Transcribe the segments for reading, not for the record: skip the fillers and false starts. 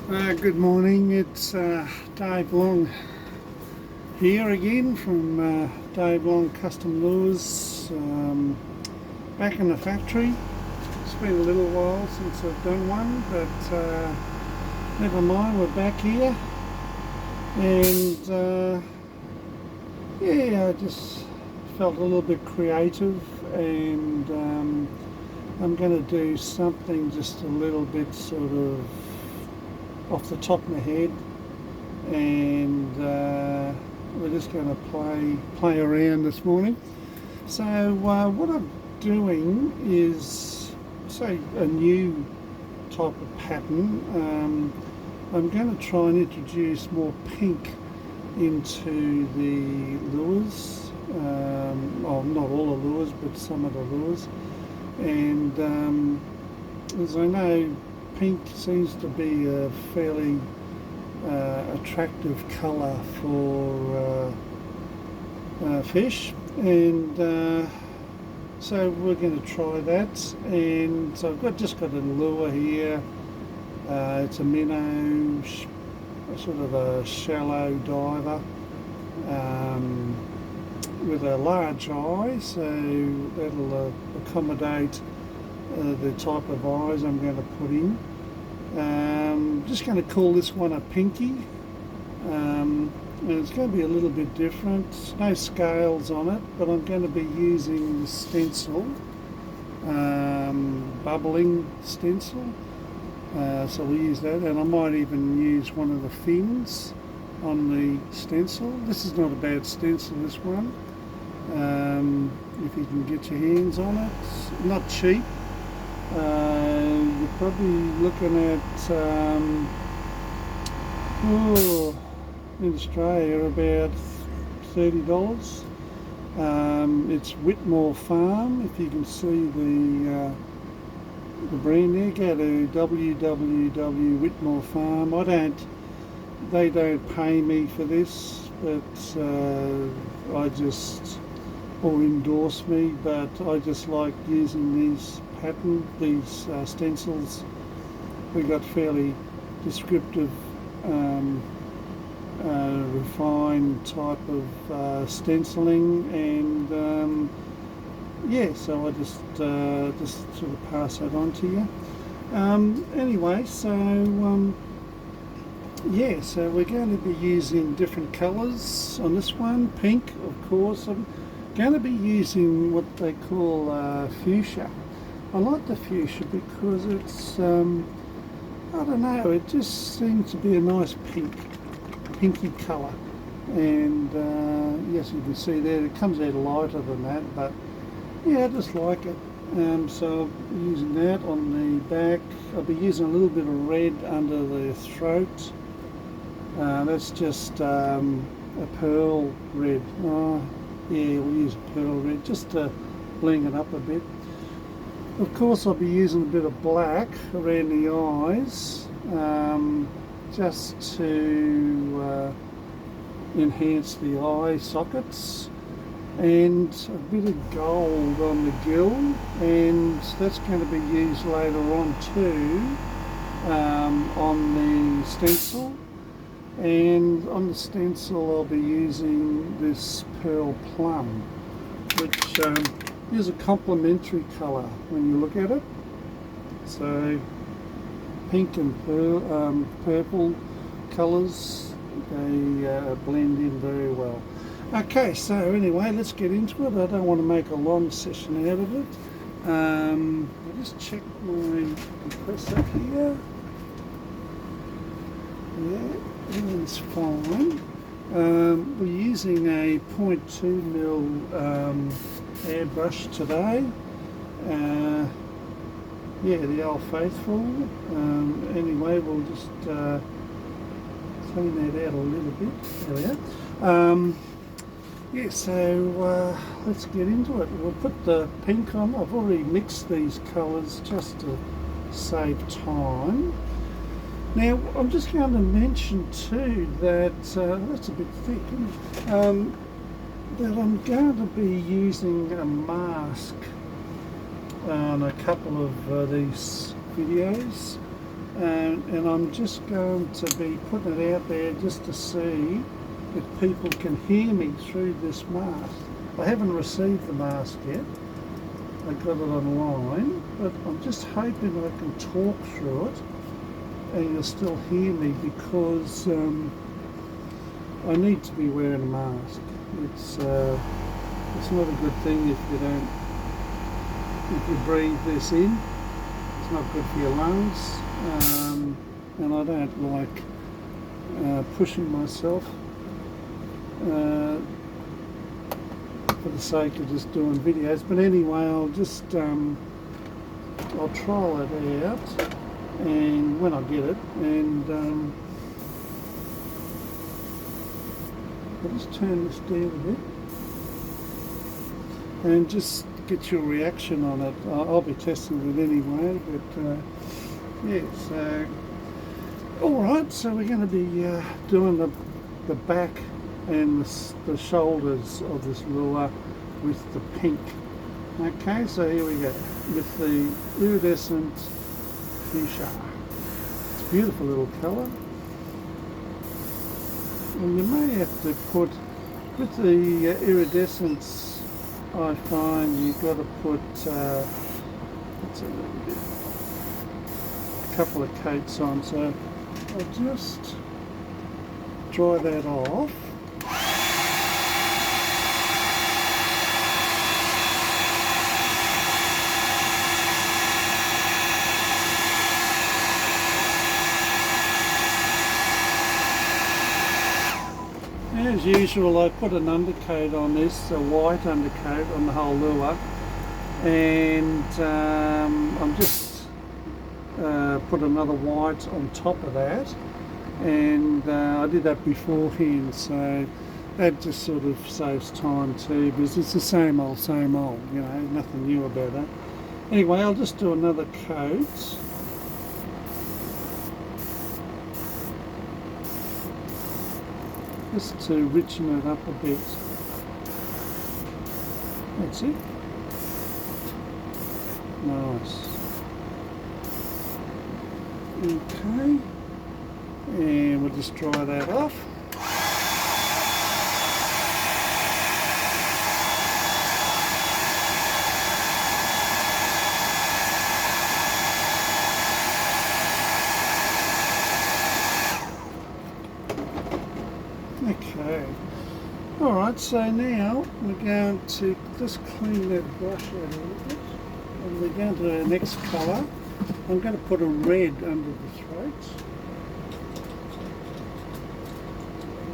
Good morning, it's Dave Long here again from Dave Long Custom Lures, back in the factory. It's been a little while since I've done one, but never mind, we're back here. And yeah, I just felt a little bit creative, and I'm going to do something just a little bit sort of off the top of my head, and we're just going to play around this morning. So what I'm doing is, say, a new type of pattern. I'm going to try and introduce more pink into the lures. Well, not all the lures, but some of the lures. And as I know, pink seems to be a fairly attractive colour for fish, and so we're going to try that. And so I've just got a lure here. It's a minnow, sort of a shallow diver, with a large eye, so that'll accommodate the type of eyes I'm going to put in. Just going to call this one a Pinkie, and it's going to be a little bit different. No scales on it, but I'm going to be using the stencil, bubbling stencil, so we'll use that, and I might even use one of the fins on the stencil. This is not a bad stencil, this one, if you can get your hands on it. Not cheap. You're probably looking at, in Australia, about $30. It's Whitmore Farm. If you can see the brand there, go to www Whitmore Farm. They don't pay me for this, but or endorse me, but I just like using these stencils. We got fairly descriptive, refined type of stenciling, and yeah, so I just sort of pass that on to you. Anyway, so yeah, so we're going to be using different colours on this one. Pink, of course. I'm going to be using what they call fuchsia. I like the fuchsia because it's, I don't know, it just seems to be a nice pinky colour. And yes, you can see there, it comes out lighter than that, but yeah, I just like it. So I'll be using that on the back. I'll be using a little bit of red under the throat. That's just a pearl red. Yeah, we'll use pearl red just to bling it up a bit. Of course, I'll be using a bit of black around the eyes, just to enhance the eye sockets, and a bit of gold on the gill, and that's going to be used later on too, on the stencil. And on the stencil I'll be using this pearl plum, which is a complementary colour when you look at it. So pink and purple colours, they blend in very well. Okay, so anyway, let's get into it. I don't want to make a long session out of it. I'll just check my compressor here. Yeah, everything's fine. We're using a 0.2mm airbrush today. Yeah, the old faithful. Anyway, we'll just clean that out a little bit. There we are. Yeah, so let's get into it. We'll put the pink on. I've already mixed these colours just to save time. Now, I'm just going to mention too that, that's a bit thick, isn't it? That I'm going to be using a mask on a couple of these videos. and I'm just going to be putting it out there just to see if people can hear me through this mask. I haven't received the mask yet. I got it online, but I'm just hoping I can talk through it and you'll still hear me, because I need to be wearing a mask. It's not a good thing if you breathe this in. It's not good for your lungs, and I don't like pushing myself for the sake of just doing videos. But anyway, I'll trial it out, and when I get it, and I'll just turn this down a bit and just get your reaction on it. I'll be testing it anyway, but yeah, so alright, so we're going to be doing the back and the shoulders of this lure with the pink. Okay, so here we go with the iridescent fuchsia. It's a beautiful little colour. And you may have to put, with the iridescence, I find you've got to put a couple of coats on, so I'll just dry that off. As usual, I put an undercoat on this, a white undercoat on the whole lure, and I'm just put another white on top of that, and I did that beforehand, so that just sort of saves time too, because it's the same old, you know, nothing new about it. Anyway, I'll just do another coat. Just to richen it up a bit. That's it. Nice. Okay. And we'll just dry that off. Okay, alright, so now we're going to just clean that brush out a little bit, and we're going to our next colour. I'm going to put a red under the throat.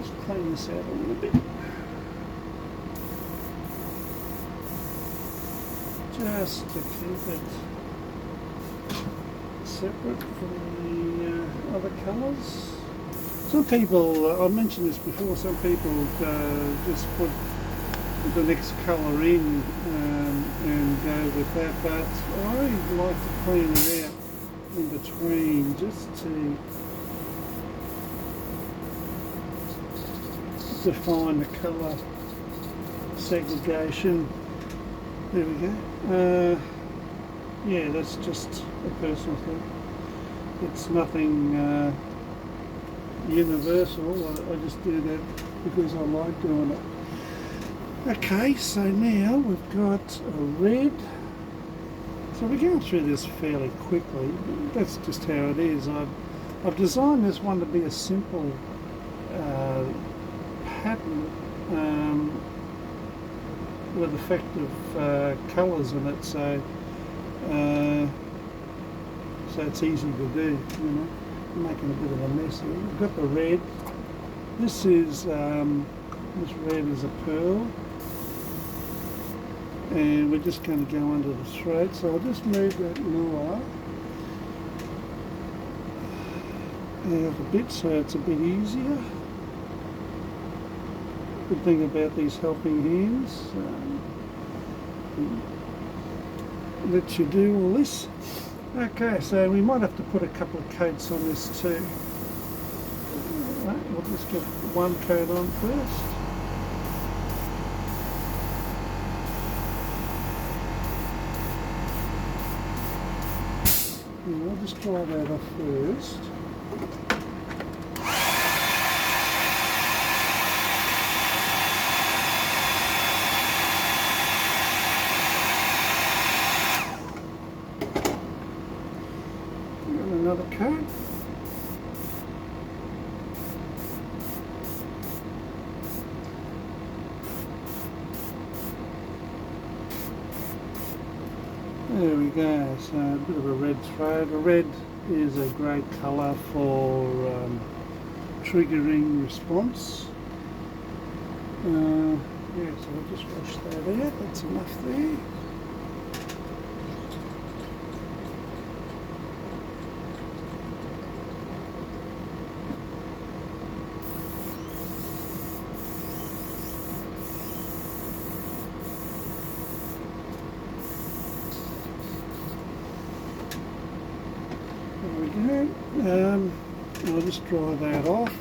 Just clean this out a little bit. Just to keep it separate from the other colours. Some people, I mentioned this before, some people just put the next colour in and go with that, but I like to clean it out in between just to define the colour segregation. There we go. Yeah, that's just a personal thing. It's nothing universal. I just do that because I like doing it. Okay, so now we've got a red. So we're going through this fairly quickly. That's just how it is. I've designed this one to be a simple pattern with effective colours in it, so it's easy to do, you know. I'm making a bit of a mess here. We've got the red. This is this red is a pearl, and we're just going to go under the throat. So I'll just move that lure out a bit so it's a bit easier. Good thing about these helping hands, lets you do all this. Okay, so we might have to put a couple of coats on this too. Right, we'll just get one coat on first. I'll just dry that off first. Another coat. There we go, so a bit of a red throat. A red is a great colour for triggering response. Yeah, so I'll just wash that out, that's enough there. There we go. I'll just dry that off.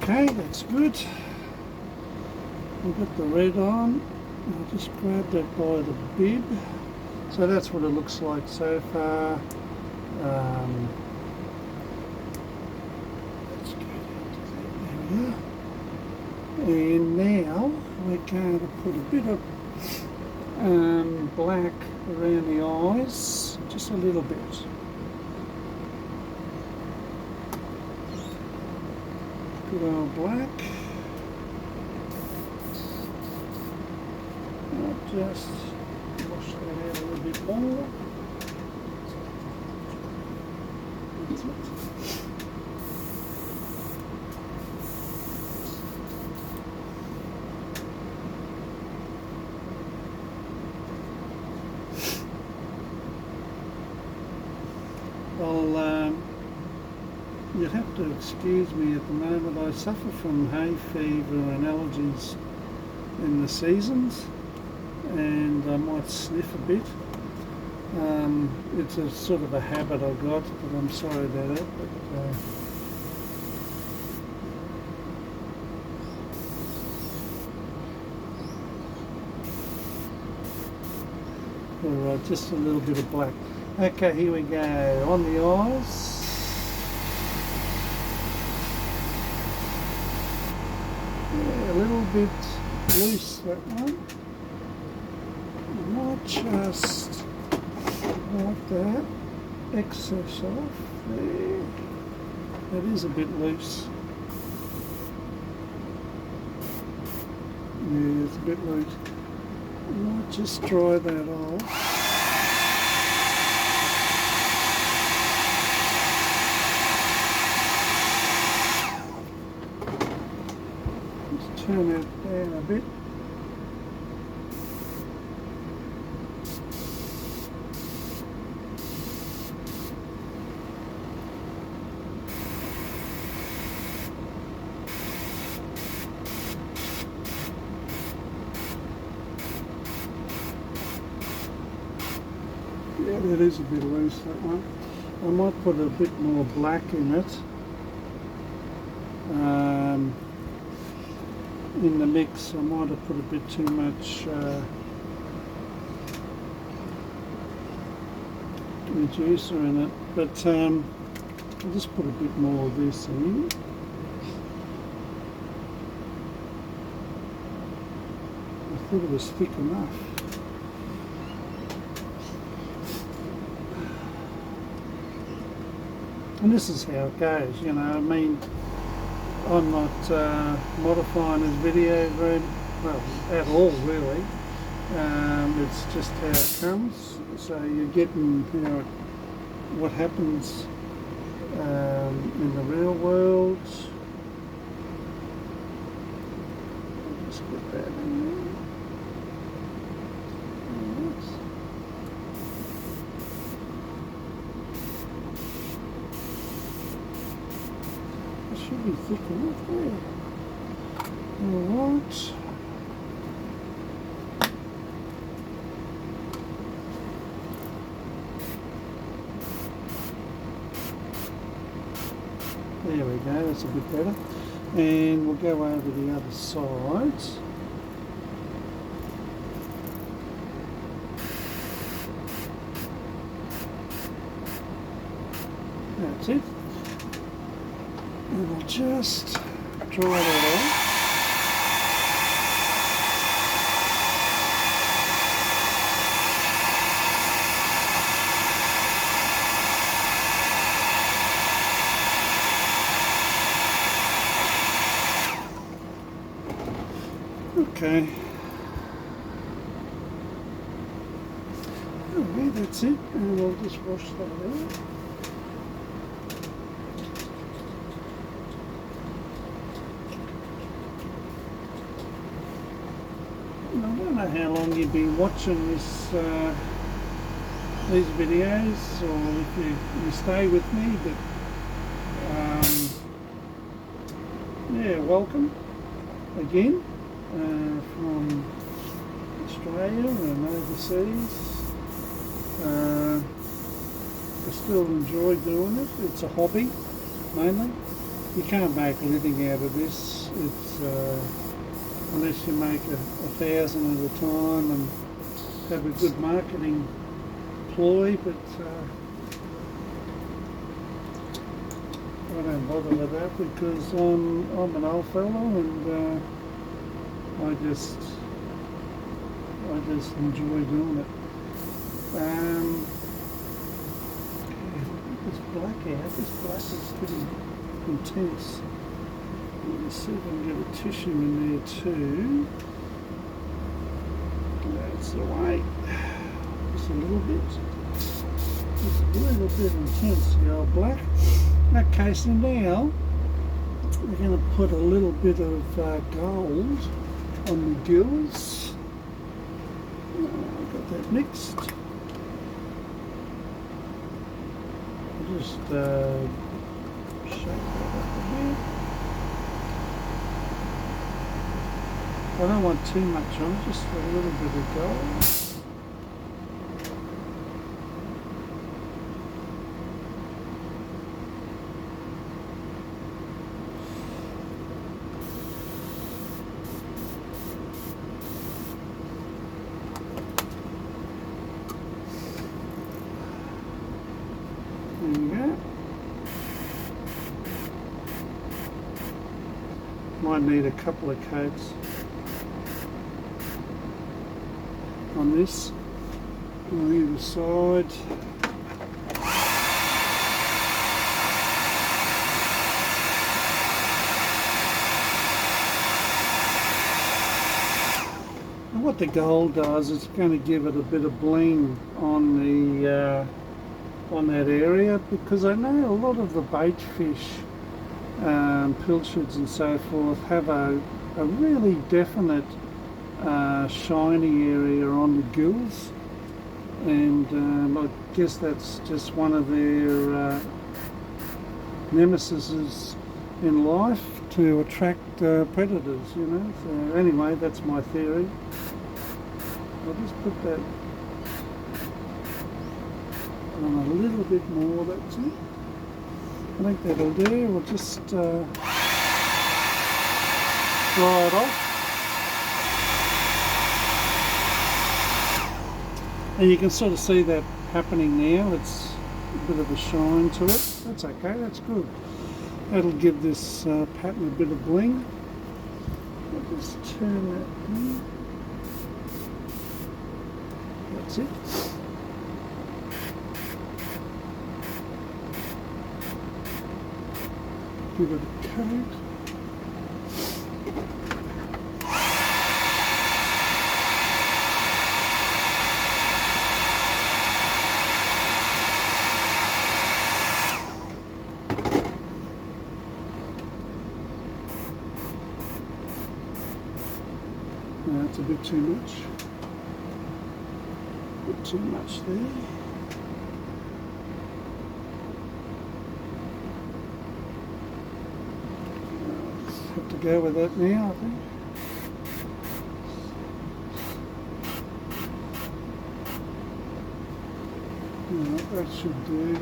Okay, that's good. We've got the red on. I'll just grab that by the bib. So that's what it looks like so far. Let's go down to that. There we are. And now we're going to put a bit of black around the eyes, just a little bit. Good old black. I'll just wash that out a little bit more. That's it. You'd have to excuse me at the moment. I suffer from hay fever and allergies in the seasons, and I might sniff a bit. It's a sort of a habit I got, but I'm sorry about it. Alright, just a little bit of black. Okay, here we go. On the eyes. Yeah, a little bit loose, that one. I might just wipe that excess off there. That is a bit loose. Yeah, it's a bit loose. I might just dry that off. Turn it down a bit. Yeah, that is a bit loose, that one. I might put a bit more black in it. In the mix, I might have put a bit too much reducer in it, but I'll just put a bit more of this in. I thought it was thick enough. And this is how it goes, you know, I mean, I'm not modifying this video very well at all, really. It's just how it comes. So you're getting, you know, what happens in the real world. I'll just get that in there. should be thick enough there. Alright. There we go, that's a bit better. And we'll go over the other side. That's it. And we'll just dry that off. Okay. Okay, that's it, and we'll just wash that out. I don't know how long you've been watching this, these videos, or if you stay with me, but yeah, welcome again. From Australia and overseas. I still enjoy doing it. It's a hobby, mainly. You can't make a living out of this. It's unless you make 1,000 at a time and have a good marketing ploy, but I don't bother with that because I'm an old fellow and I just enjoy doing it. This black out. This black is pretty intense. Let's see if I can get a tissue in there too. That's the way. Just a little bit. Just a little bit intense, the old black. Okay, so now we're going to put a little bit of gold on the gills. Got that mixed. Just shake that up a bit. I don't want too much on, just a little bit of gold. There you go. Might need a couple of coats on this on either side. And what the gold does is going to give it a bit of bling on the on that area, because I know a lot of the bait fish, pilchards and so forth, have a really definite shiny area on the gills, and I guess that's just one of their nemesises in life, to attract predators, you know. So anyway, that's my theory. I'll just put that on a little bit more, that's it. I think that'll do. We'll just dry it off. And you can sort of see that happening now. It's a bit of a shine to it. That's okay, that's good. That'll give this pattern a bit of bling. I'll just turn that in. That's it. Give it a coat. No, that's a bit too much. A bit too much there. have to go with that now, I think. That should do.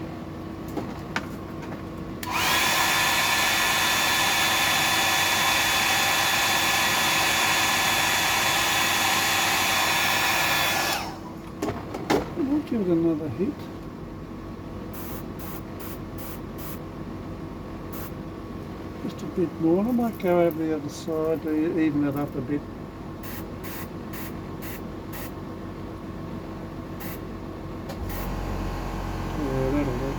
I'll give it another hit. Just a bit more. I might go over the other side to even it up a bit. Yeah, that'll work.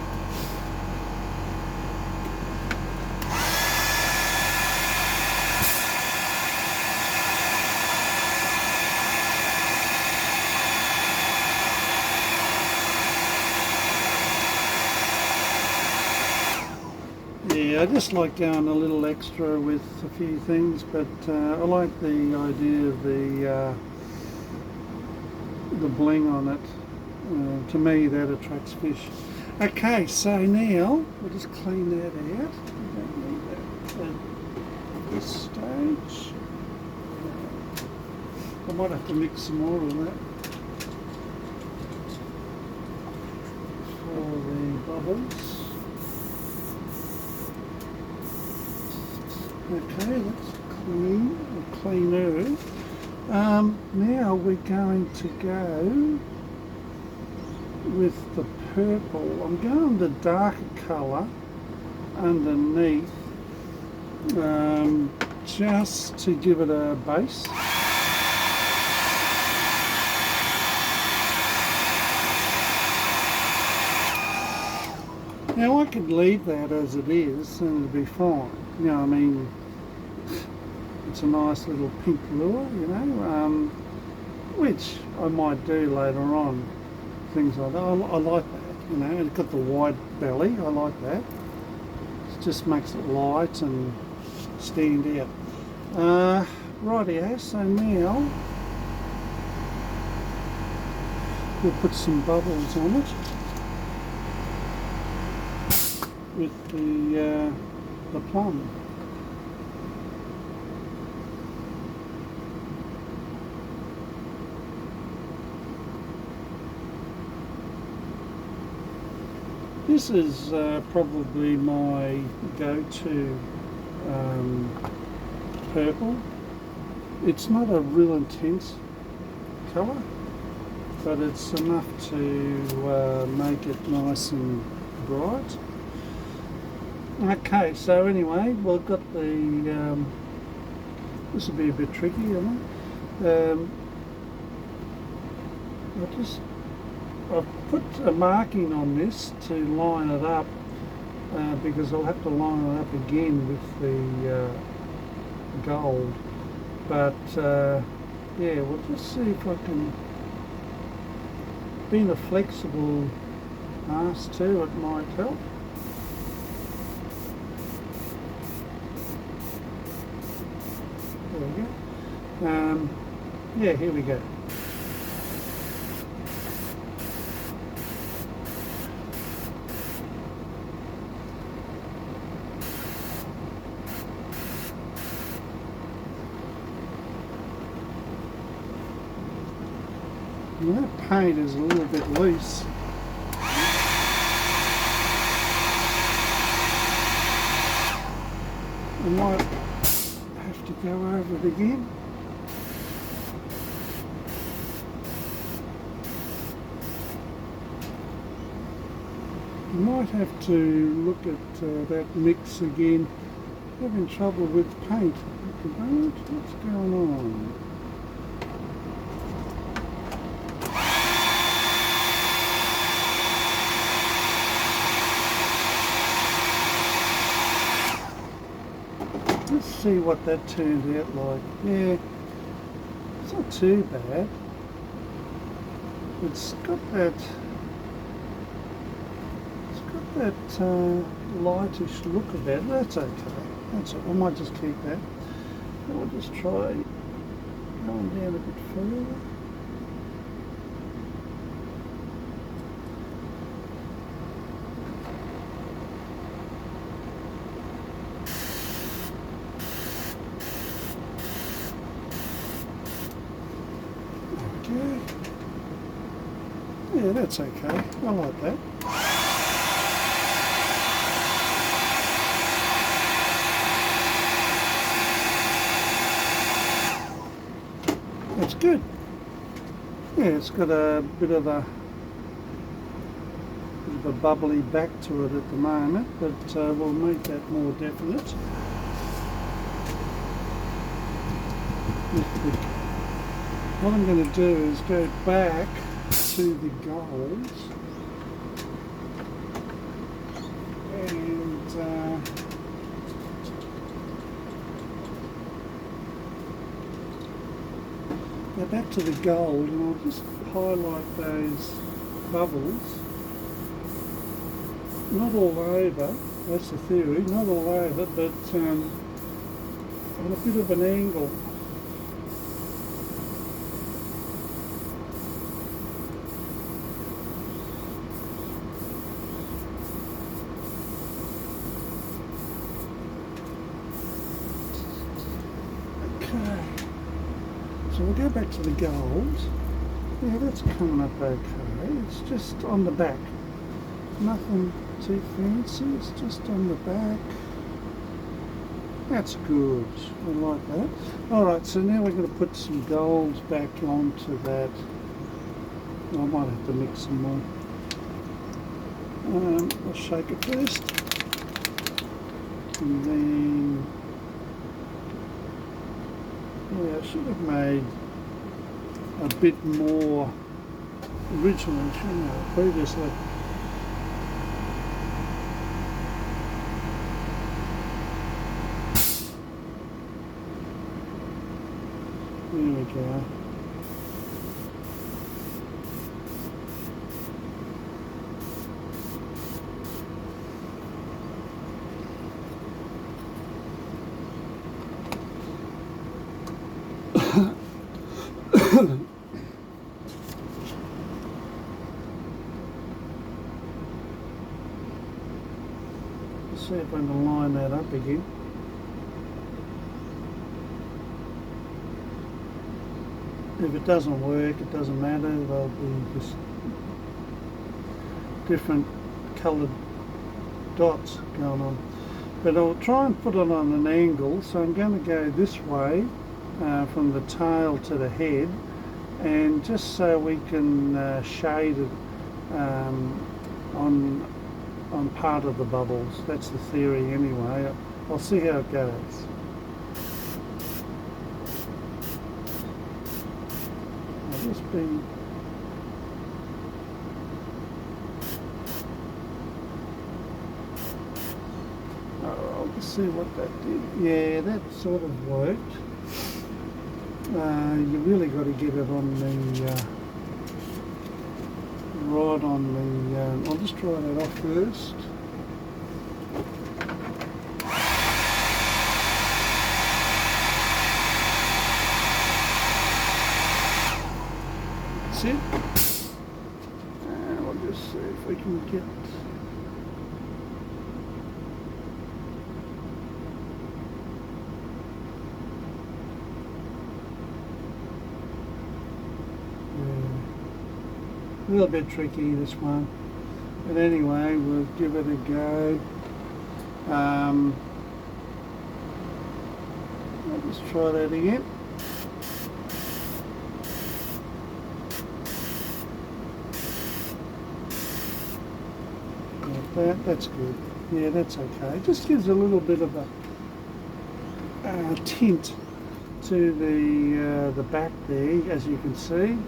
Yeah, I just like going a little extra with a few things, but I like the idea of the bling on it. To me, that attracts fish. Okay, so now we'll just clean that out. We don't need that at this stage. I might have to mix some more of that for the bubbles. Okay, that's clean, or cleaner. Now we're going to go with the purple. I'm going the darker colour underneath, just to give it a base. Now I could leave that as it is and it'll be fine. You know, I mean, it's a nice little pink lure, you know, which I might do later on. Things like that. I like that, you know. It's got the wide belly. I like that. It just makes it light and stand out. Rightio. So now we'll put some bubbles on it with the plum. This is probably my go-to purple. It's not a real intense colour, but it's enough to make it nice and bright. Okay, so anyway, we've got the, this will be a bit tricky, isn't it? I've put a marking on this to line it up, because I'll have to line it up again with the gold. But yeah, we'll just see if I can, being a flexible mass too, it might help. There we go. Yeah, here we go. And that paint is a little bit loose. I might have to go over it again. You might have to look at that mix again. Having trouble with paint at the moment. What's going on? Let's see what that turned out like. Yeah, it's not too bad. It's got that lightish look about it. That's okay. That's it. I might just keep that. I'll just try going down a bit further. Yeah, that's okay. I like that. That's good. Yeah, it's got a bit of a bubbly back to it at the moment, but we'll make that more definite. What I'm going to do is go back to the gold and go back to the gold, and I'll just highlight those bubbles. Not all over, that's the theory, not all over, but on a bit of an angle. Okay, so we'll go back to the gold. Yeah, that's coming up okay. It's just on the back. Nothing too fancy, it's just on the back. That's good, I like that. Alright, so now we're going to put some gold back onto that. I might have to mix some more. I'll shake it first. And then, yeah, I should have made a bit more originally, shouldn't I, previously. There we go. Let's see if I can line that up again. If it doesn't work, it doesn't matter, they'll be just different coloured dots going on. But I'll try and put it on an angle, so I'm going to go this way from the tail to the head, and just so we can shade it on part of the bubbles. That's the theory anyway. I'll see how it goes. Just be I'll just see what that did. Yeah, that sort of worked. You really got to get it on the right on the. I'll just try that off first. It. And we'll just see if we can get a little bit tricky, this one, but anyway, we'll give it a go. I'll just try that again. That's good. Yeah, that's okay. It just gives a little bit of a tint to the back there, as you can see.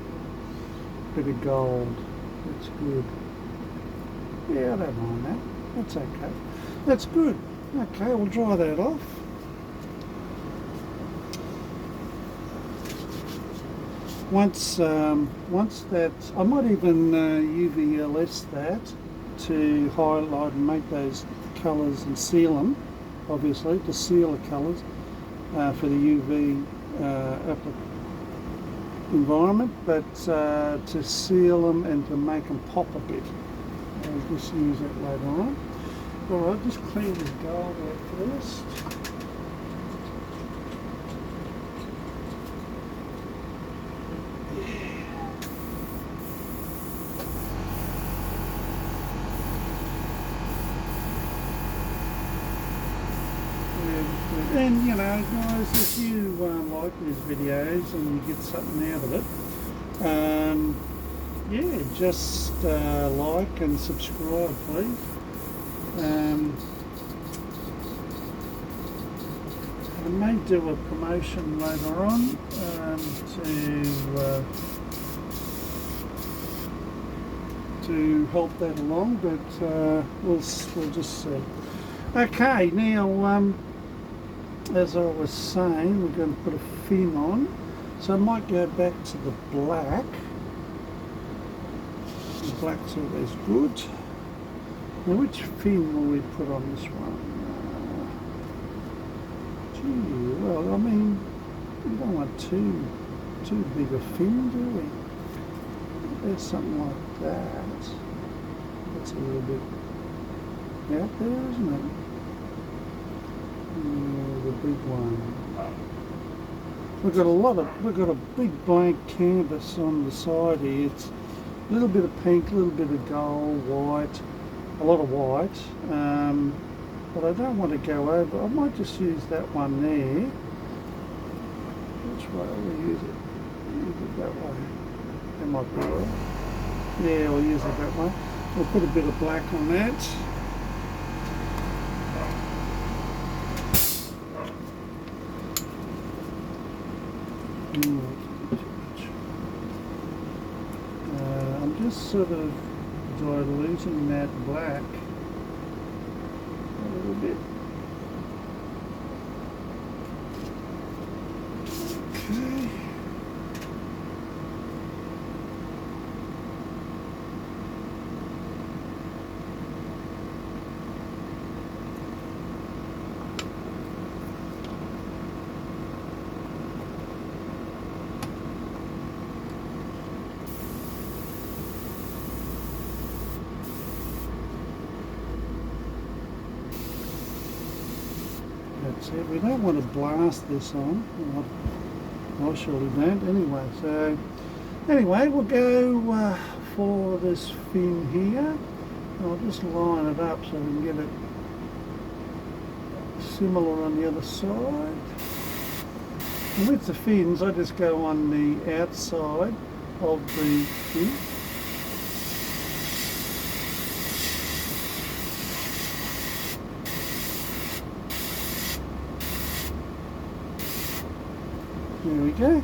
Bit of gold. That's good. Yeah, I don't mind that. That's okay. That's good. Okay, we'll dry that off. Once that, I might even UV-LS that to highlight and make those colours and seal them, obviously, to seal the colours for the UV environment, but to seal them and to make them pop a bit. I'll just use that later on. Alright, just clean this gold out first. And you know, guys, if you like these videos and you get something out of it, yeah, just like and subscribe, please. I may do a promotion later on to help that along, but we'll just see. Okay, now as I was saying, we're going to put a fin on, so I might go back to the black. The black's always good. Now, which fin will we put on this one? Gee, well, I mean, we don't want too big a fin, do we? There's something like that. That's a little bit out there, isn't it? Yeah, the big one. We've got a big blank canvas on the side here. It's a little bit of pink, a little bit of gold, white, a lot of white. But I don't want to go over. I might just use that one there. Which way will we use it? Use it that way. That might be right. Yeah, we'll use it that way. We'll put a bit of black on that. I'm just sort of diluting that black a little bit. Okay. That's it. We don't want to blast this on. I surely don't anyway. So anyway, we'll go for this fin here. I'll just line it up so we can get it similar on the other side. And with the fins, I just go on the outside of the fin. There we go.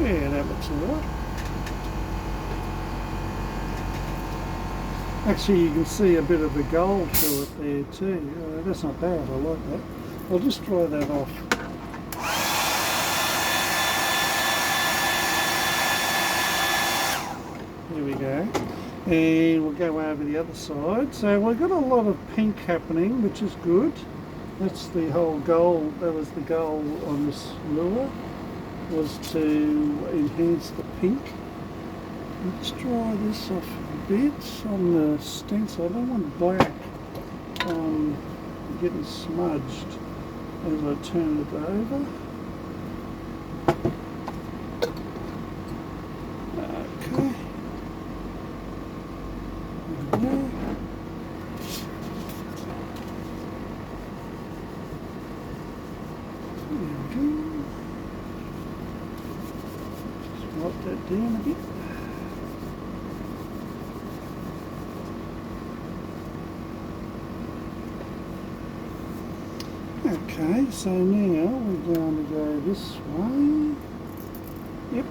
Yeah, that looks alright. Actually, you can see a bit of the gold through it there too. That's not bad, I like that. I'll just dry that off. There we go. And we'll go over the other side. So we've got a lot of pink happening, which is good. That's the whole goal. That was the goal on this lure, was to enhance the pink. Let's dry this off a bit on the stencil. I don't want black getting smudged as I turn it over. Okay. There we go. Just wipe that down a bit. Okay, so now we're going to go this way. Yep.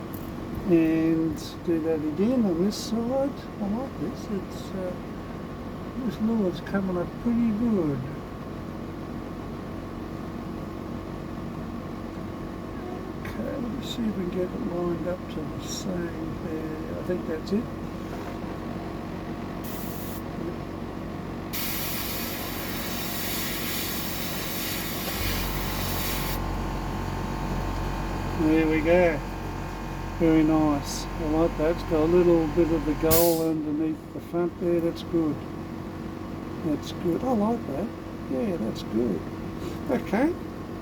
And do that again on this side. I like this. It's this lure's coming up pretty good. Okay, let's see if we can get it lined up to the same there. I think that's it. There we go. Very nice. I like that. It's got a little bit of the gold underneath the front there. That's good. That's good. I like that. Yeah, that's good. Okay.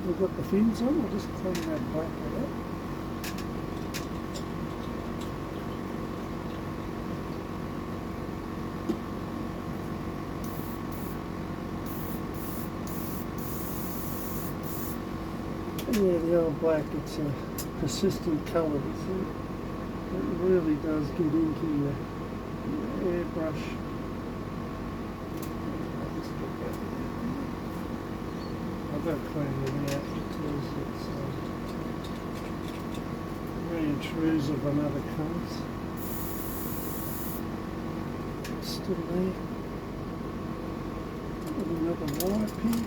We've got the fins on. I'll just clean that back out. Yeah, the old black, it's a persistent colour, you see. It really does get into your airbrush. I've got to clean it out because it's very intrusive on other colours. It's still there. Got another white pen.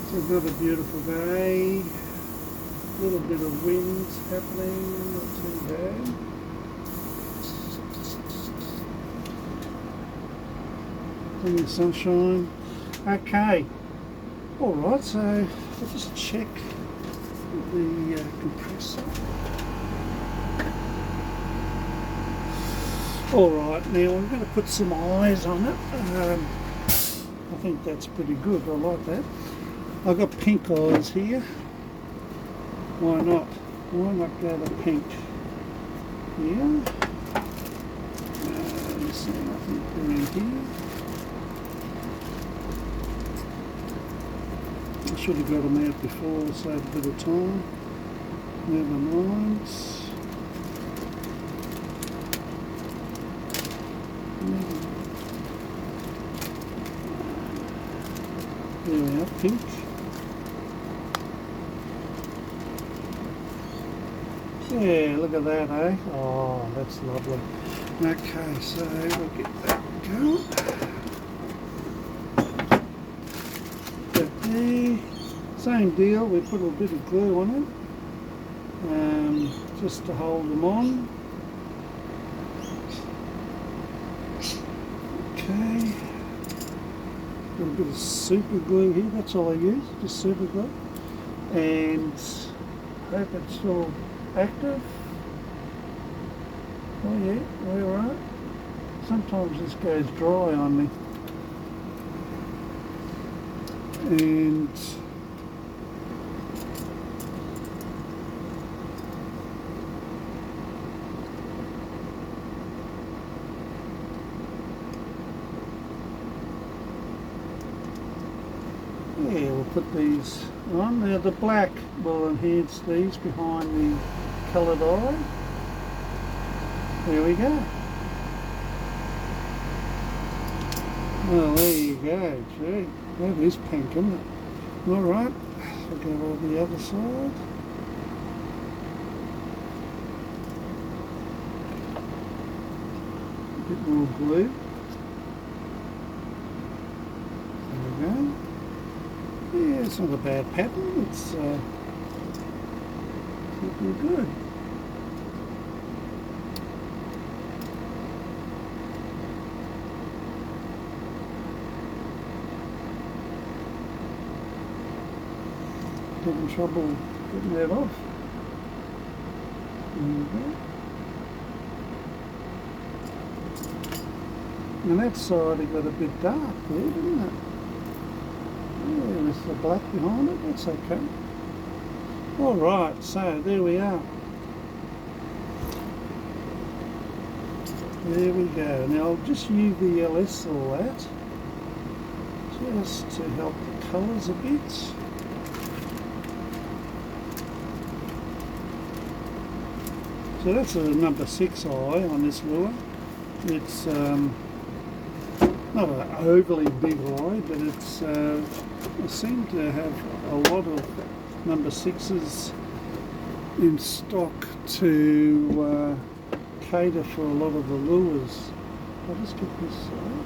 It's another beautiful day. A little bit of wind happening, not too bad. Plenty of sunshine. Okay. Alright, so I'll just check the compressor. Alright, now I'm going to put some eyes on it. I think that's pretty good, I like that. I've got pink eyes here. Why not? Why not go to pink? Here. There's nothing doing here. I should have got them out before, save a bit of time. Never mind. There we are, pink. Yeah, look at that, eh? Oh, that's lovely. Okay, so we'll get that going. That there. Same deal, we put a bit of glue on it, just to hold them on. Okay. A little bit of super glue here, that's all I use, just super glue. And hope it's still active. Oh yeah, we're right. Sometimes this goes dry on me. And yeah, we'll put these on. Now the black will enhance these behind the coloured eye. There we go. Well, there you go. Gee, that is pink, isn't it? Alright, I'll go over the other side. A bit more glue. There we go. Yeah, it's not a bad pattern, it's looking good. Having trouble getting that off. There we go. And that side it got a bit dark there, didn't it? Yeah, with the black behind it, that's okay. Alright, so there we are. There we go. Now I'll just UVLS all that, just to help the colours a bit. So that's a number 6 eye on this lure. It's not an overly big eye, but it's I seem to have a lot of number 6s in stock to cater for a lot of the lures. I'll just get this off,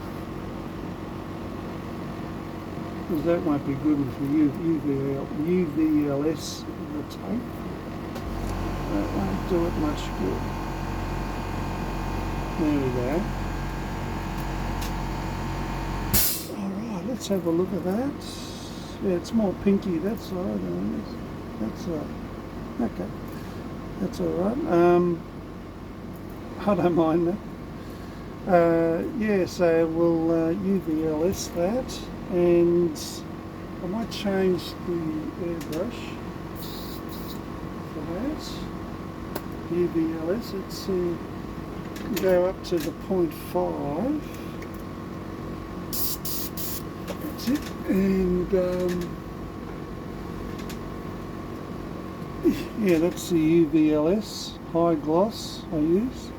because that won't be good for UVLS the tape. That won't do it much good. There we go. Alright, let's have a look at that. Yeah, it's more pinky that side than this. That's okay. That's alright. I don't mind that. Yeah, so we'll UVLS that, and I might change the airbrush for that. UVLS. Let's go up to the 0.5. That's it. And yeah, that's the UVLS high gloss I use.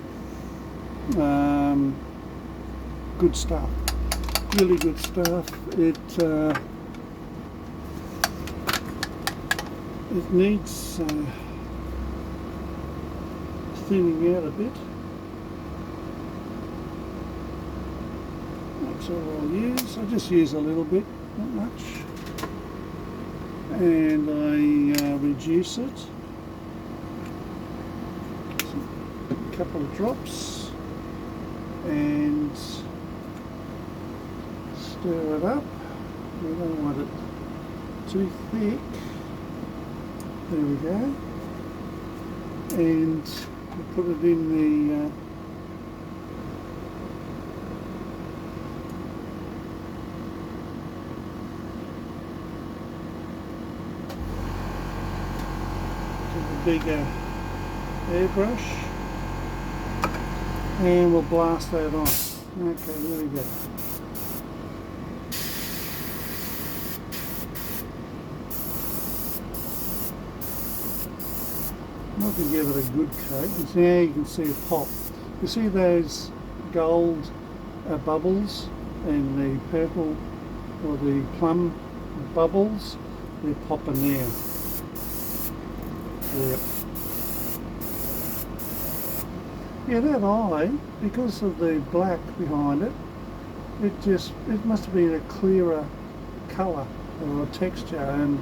Good stuff, really good stuff. It needs thinning out a bit. That's all I'll use. I just use a little bit, not much, and I reduce it. A couple of drops and stir it up. We don't want it too thick. There we go. And we'll put it in the bigger airbrush, and we'll blast that on. Okay, there we go. I can give it a good coat. And now you can see it pop. You see those gold bubbles and the purple or the plum bubbles? They're popping there. Yep. Yeah, that eye, because of the black behind it, it must have been a clearer colour or texture, and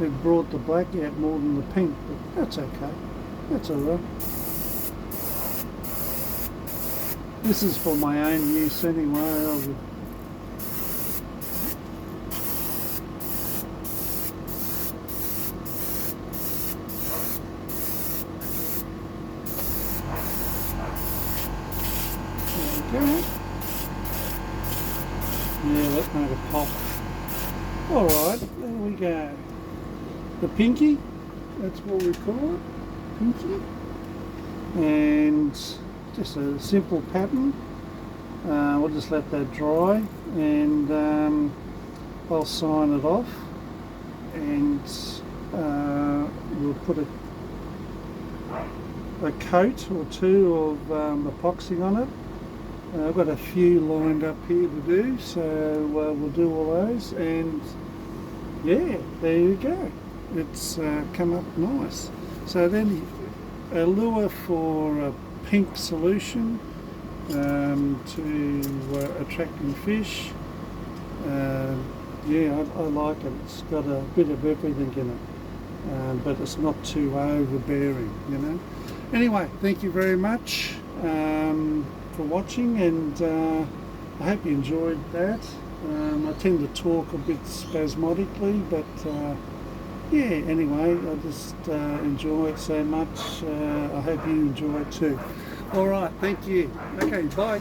it brought the black out more than the pink, but that's okay. That's alright. This is for my own use anyway. Okay. Yeah, that made a pop. Alright, there we go. The Pinkie, that's what we call it, Pinkie. And just a simple pattern. We'll just let that dry, and I'll sign it off, and we'll put a coat or two of epoxy on it. I've got a few lined up here to do, so we'll do all those, and yeah, there you go. It's come up nice. So then a lure for a pink solution to attracting fish. Yeah, I like it. It's got a bit of everything in it, but it's not too overbearing, you know. Anyway, thank you very much for watching, and I hope you enjoyed that. I tend to talk a bit spasmodically, but yeah, anyway, I just enjoy it so much. I hope you enjoy it too. Alright, thank you. Okay, bye.